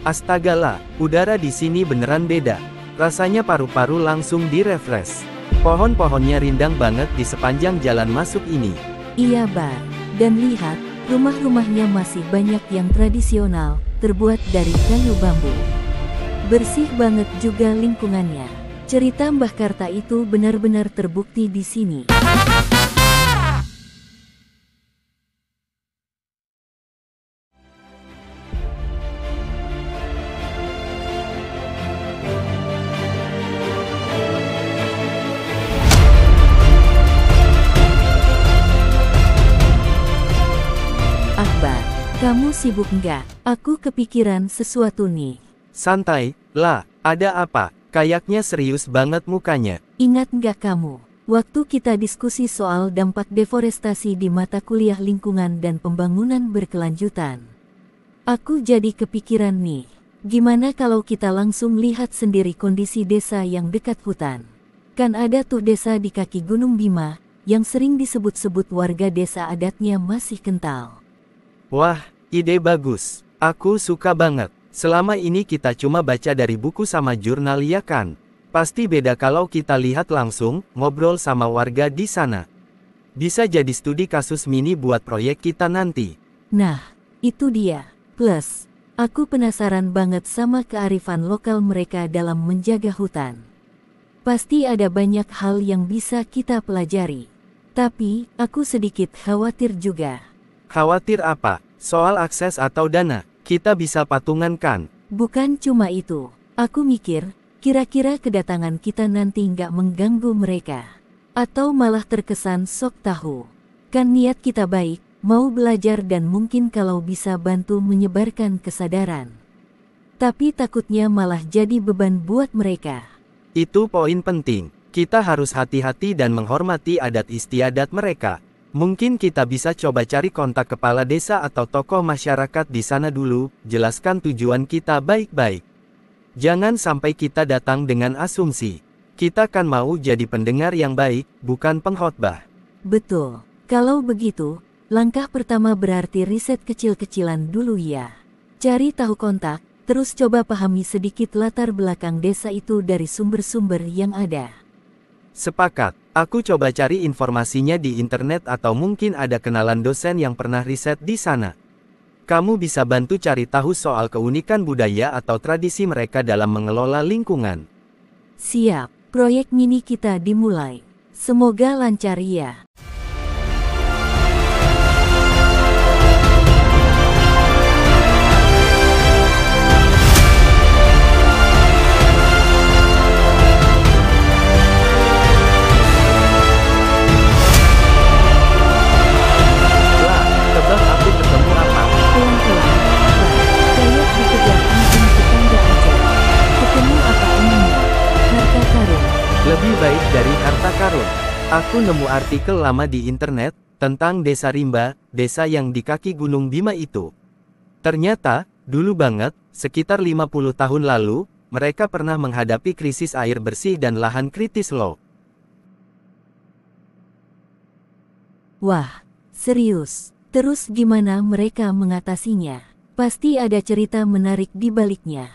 Astagala, udara di sini beneran beda. Rasanya paru-paru langsung direfresh. Pohon-pohonnya rindang banget di sepanjang jalan masuk ini. Iya, Bar. Dan lihat, rumah-rumahnya masih banyak yang tradisional, terbuat dari kayu bambu. Bersih banget juga lingkungannya. Cerita Mbah Karta itu benar-benar terbukti di sini. Akbar, kamu sibuk nggak? Aku kepikiran sesuatu nih. Santai, lah, ada apa? Kayaknya serius banget mukanya. Ingat nggak kamu, waktu kita diskusi soal dampak deforestasi di mata kuliah lingkungan dan pembangunan berkelanjutan? Aku jadi kepikiran nih, gimana kalau kita langsung lihat sendiri kondisi desa yang dekat hutan? Kan ada tuh desa di kaki Gunung Bima, yang sering disebut-sebut warga desa adatnya masih kental. Wah, ide bagus. Aku suka banget. Selama ini kita cuma baca dari buku sama jurnal ya kan? Pasti beda kalau kita lihat langsung, ngobrol sama warga di sana. Bisa jadi studi kasus mini buat proyek kita nanti. Nah, itu dia. Plus, aku penasaran banget sama kearifan lokal mereka dalam menjaga hutan. Pasti ada banyak hal yang bisa kita pelajari. Tapi, aku sedikit khawatir juga. Khawatir apa? Soal akses atau dana? Kita bisa patungan kan? Bukan cuma itu. Aku mikir, kira-kira kedatangan kita nanti nggak mengganggu mereka. Atau malah terkesan sok tahu. Kan niat kita baik, mau belajar dan mungkin kalau bisa bantu menyebarkan kesadaran. Tapi takutnya malah jadi beban buat mereka. Itu poin penting. Kita harus hati-hati dan menghormati adat istiadat mereka. Mungkin kita bisa coba cari kontak kepala desa atau tokoh masyarakat di sana dulu, jelaskan tujuan kita baik-baik. Jangan sampai kita datang dengan asumsi. Kita kan mau jadi pendengar yang baik, bukan pengkhotbah. Betul. Kalau begitu, langkah pertama berarti riset kecil-kecilan dulu ya. Cari tahu kontak, terus coba pahami sedikit latar belakang desa itu dari sumber-sumber yang ada. Sepakat. Aku coba cari informasinya di internet atau mungkin ada kenalan dosen yang pernah riset di sana. Kamu bisa bantu cari tahu soal keunikan budaya atau tradisi mereka dalam mengelola lingkungan. Siap, proyek mini kita dimulai. Semoga lancar ya. Lebih baik dari harta karun. Aku nemu artikel lama di internet tentang desa Rimba, desa yang di kaki Gunung Bima itu. Ternyata, dulu banget, sekitar 50 tahun lalu, mereka pernah menghadapi krisis air bersih dan lahan kritis loh. Wah, serius? Terus gimana mereka mengatasinya? Pasti ada cerita menarik di baliknya.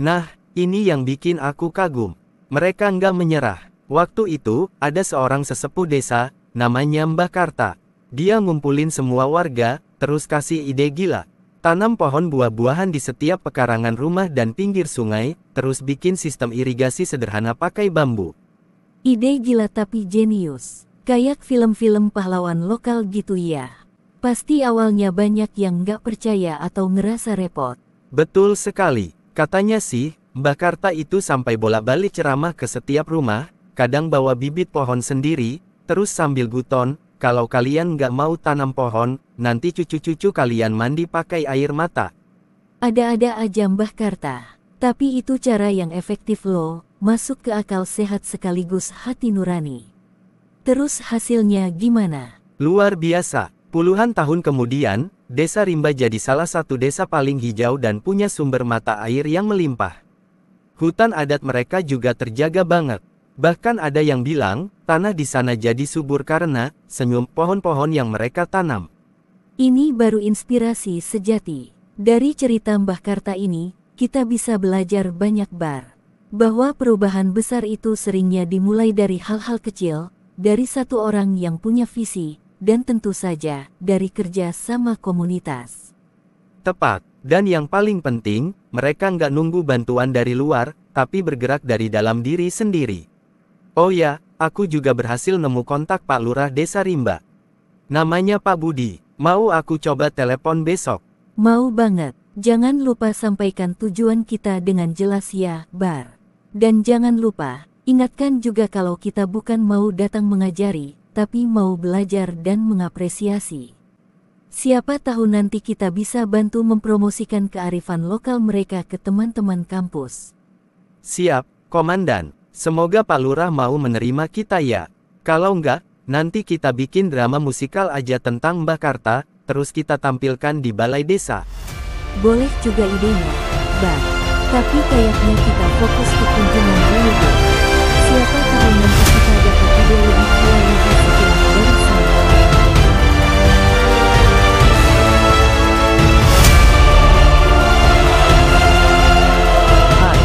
Nah, ini yang bikin aku kagum. Mereka nggak menyerah. Waktu itu, ada seorang sesepuh desa, namanya Mbah Karta. Dia ngumpulin semua warga, terus kasih ide gila. Tanam pohon buah-buahan di setiap pekarangan rumah dan pinggir sungai, terus bikin sistem irigasi sederhana pakai bambu. Ide gila tapi jenius. Kayak film-film pahlawan lokal gitu ya. Pasti awalnya banyak yang nggak percaya atau ngerasa repot. Betul sekali. Katanya sih, Mbah Karta itu sampai bolak-balik ceramah ke setiap rumah, kadang bawa bibit pohon sendiri, terus sambil guton, kalau kalian nggak mau tanam pohon, nanti cucu-cucu kalian mandi pakai air mata. Ada-ada aja Mbah Karta. Tapi itu cara yang efektif loh, masuk ke akal sehat sekaligus hati nurani. Terus hasilnya gimana? Luar biasa. Puluhan tahun kemudian, desa Rimba jadi salah satu desa paling hijau dan punya sumber mata air yang melimpah. Hutan adat mereka juga terjaga banget. Bahkan ada yang bilang, tanah di sana jadi subur karena senyum pohon-pohon yang mereka tanam. Ini baru inspirasi sejati. Dari cerita Mbah Karta ini, kita bisa belajar banyak Bar. Bahwa perubahan besar itu seringnya dimulai dari hal-hal kecil, dari satu orang yang punya visi, dan tentu saja dari kerja sama komunitas. Tepat, dan yang paling penting, mereka nggak nunggu bantuan dari luar, tapi bergerak dari dalam diri sendiri. Oh ya, aku juga berhasil nemu kontak Pak Lurah Desa Rimba. Namanya Pak Budi, mau aku coba telepon besok? Mau banget, jangan lupa sampaikan tujuan kita dengan jelas ya, Bar. Dan jangan lupa, ingatkan juga kalau kita bukan mau datang mengajari, tapi mau belajar dan mengapresiasi. Siapa tahu nanti kita bisa bantu mempromosikan kearifan lokal mereka ke teman-teman kampus. Siap, Komandan. Semoga Pak Lurah mau menerima kita ya. Kalau enggak, nanti kita bikin drama musikal aja tentang Mbah Karta, terus kita tampilkan di balai desa. Boleh juga idenya, Bar. Tapi kayaknya kita fokus ke kunjungan dulu deh. Siapa tahu nanti kita dapat ide lebih lagi setelah dari sana. Hai.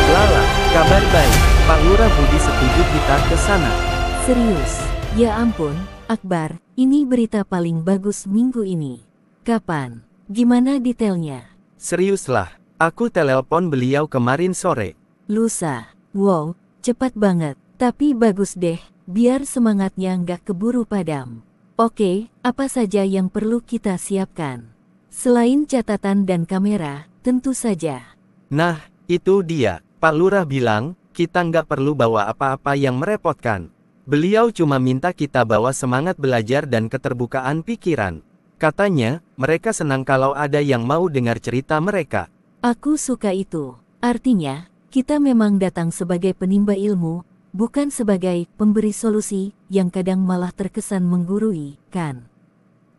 Lala, kabar baik. Pak Lurah Budi setuju kita ke sana. Serius? Ya ampun, Akbar, ini berita paling bagus minggu ini. Kapan? Gimana detailnya? Seriuslah, aku telepon beliau kemarin sore. Lusa. Wow, cepat banget. Tapi bagus deh, biar semangatnya nggak keburu padam. Oke, apa saja yang perlu kita siapkan? Selain catatan dan kamera, tentu saja. Nah, itu dia. Pak Lurah bilang, kita nggak perlu bawa apa-apa yang merepotkan. Beliau cuma minta kita bawa semangat belajar dan keterbukaan pikiran. Katanya, mereka senang kalau ada yang mau dengar cerita mereka. Aku suka itu. Artinya, kita memang datang sebagai penimba ilmu, bukan sebagai pemberi solusi, yang kadang malah terkesan menggurui, kan?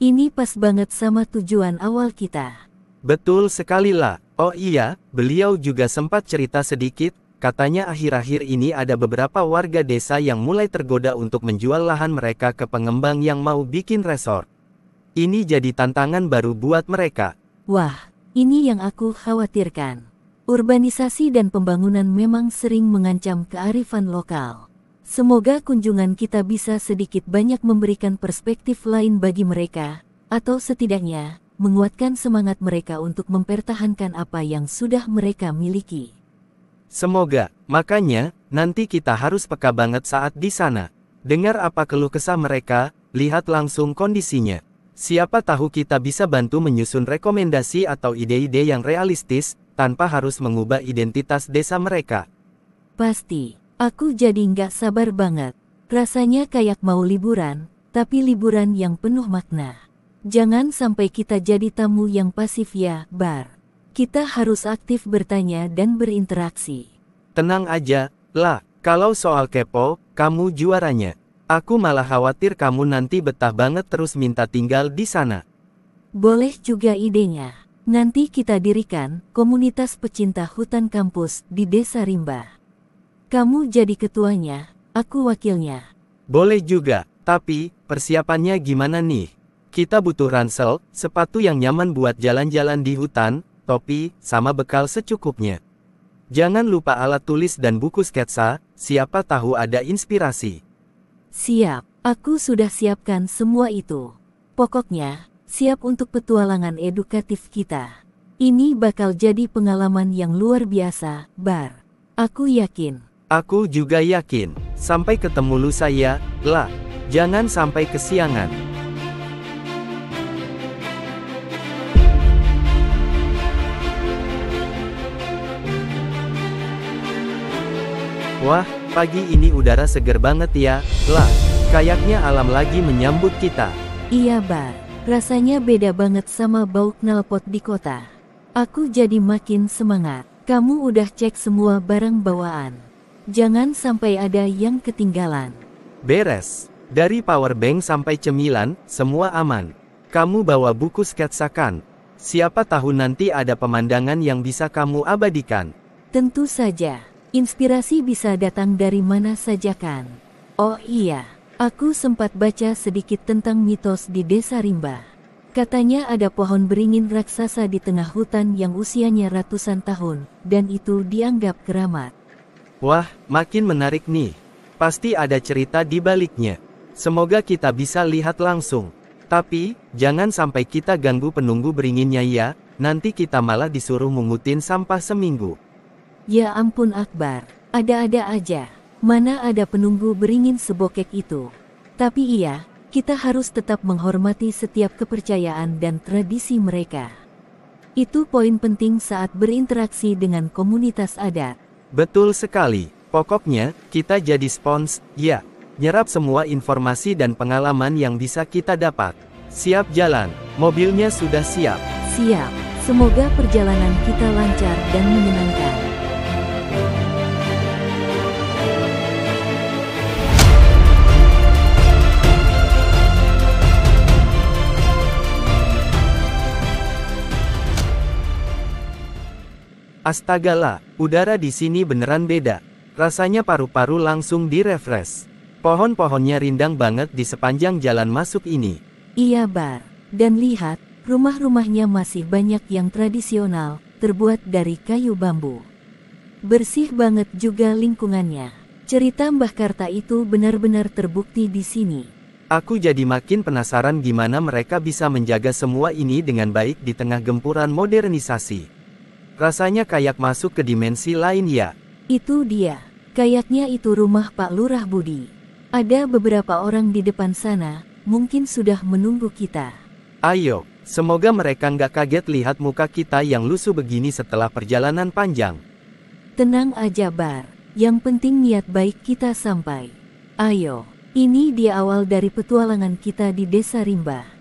Ini pas banget sama tujuan awal kita. Betul sekali lah. Oh iya, beliau juga sempat cerita sedikit, katanya akhir-akhir ini ada beberapa warga desa yang mulai tergoda untuk menjual lahan mereka ke pengembang yang mau bikin resort. Ini jadi tantangan baru buat mereka. Wah, ini yang aku khawatirkan. Urbanisasi dan pembangunan memang sering mengancam kearifan lokal. Semoga kunjungan kita bisa sedikit banyak memberikan perspektif lain bagi mereka, atau setidaknya, menguatkan semangat mereka untuk mempertahankan apa yang sudah mereka miliki. Semoga, makanya, nanti kita harus peka banget saat di sana. Dengar apa keluh kesah mereka, lihat langsung kondisinya. Siapa tahu kita bisa bantu menyusun rekomendasi atau ide-ide yang realistis, tanpa harus mengubah identitas desa mereka. Pasti, aku jadi nggak sabar banget. Rasanya kayak mau liburan, tapi liburan yang penuh makna. Jangan sampai kita jadi tamu yang pasif ya, Bar. Kita harus aktif bertanya dan berinteraksi. Tenang aja, lah, kalau soal kepo, kamu juaranya. Aku malah khawatir kamu nanti betah banget terus minta tinggal di sana. Boleh juga idenya. Nanti kita dirikan komunitas pecinta hutan kampus di Desa Rimba. Kamu jadi ketuanya, aku wakilnya. Boleh juga, tapi persiapannya gimana nih? Kita butuh ransel, sepatu yang nyaman buat jalan-jalan di hutan, topi, sama bekal secukupnya. Jangan lupa alat tulis dan buku sketsa, siapa tahu ada inspirasi. Siap, aku sudah siapkan semua itu. Pokoknya, siap untuk petualangan edukatif kita. Ini bakal jadi pengalaman yang luar biasa, Bar. Aku yakin. Aku juga yakin. Sampai ketemu lusa ya, lah. Jangan sampai kesiangan. Wah, pagi ini udara seger banget ya, lah. Kayaknya alam lagi menyambut kita. Iya Bar, rasanya beda banget sama bau knalpot di kota. Aku jadi makin semangat. Kamu udah cek semua barang bawaan. Jangan sampai ada yang ketinggalan. Beres. Dari power bank sampai cemilan, semua aman. Kamu bawa buku sketsa kan? Siapa tahu nanti ada pemandangan yang bisa kamu abadikan. Tentu saja. Inspirasi bisa datang dari mana saja kan? Oh iya, aku sempat baca sedikit tentang mitos di Desa Rimba. Katanya ada pohon beringin raksasa di tengah hutan yang usianya ratusan tahun, dan itu dianggap keramat. Wah, makin menarik nih. Pasti ada cerita di baliknya. Semoga kita bisa lihat langsung. Tapi, jangan sampai kita ganggu penunggu beringinnya ya, nanti kita malah disuruh mungutin sampah seminggu. Ya ampun Akbar, ada-ada aja. Mana ada penunggu beringin sebokek itu. Tapi iya, kita harus tetap menghormati setiap kepercayaan dan tradisi mereka. Itu poin penting saat berinteraksi dengan komunitas adat. Betul sekali. Pokoknya, kita jadi spons, ya. Nyerap semua informasi dan pengalaman yang bisa kita dapat. Siap jalan, mobilnya sudah siap. Siap, semoga perjalanan kita lancar dan menyenangkan. Astagalah, udara di sini beneran beda. Rasanya paru-paru langsung direfresh. Pohon-pohonnya rindang banget di sepanjang jalan masuk ini. Iya Bar, dan lihat, rumah-rumahnya masih banyak yang tradisional, terbuat dari kayu bambu. Bersih banget juga lingkungannya. Cerita Mbah Karta itu benar-benar terbukti di sini. Aku jadi makin penasaran gimana mereka bisa menjaga semua ini dengan baik di tengah gempuran modernisasi. Rasanya kayak masuk ke dimensi lain ya. Itu dia, kayaknya itu rumah Pak Lurah Budi. Ada beberapa orang di depan sana, mungkin sudah menunggu kita. Ayo, semoga mereka nggak kaget lihat muka kita yang lusuh begini setelah perjalanan panjang. Tenang aja Bar, yang penting niat baik kita sampai. Ayo, ini dia awal dari petualangan kita di Desa Rimba.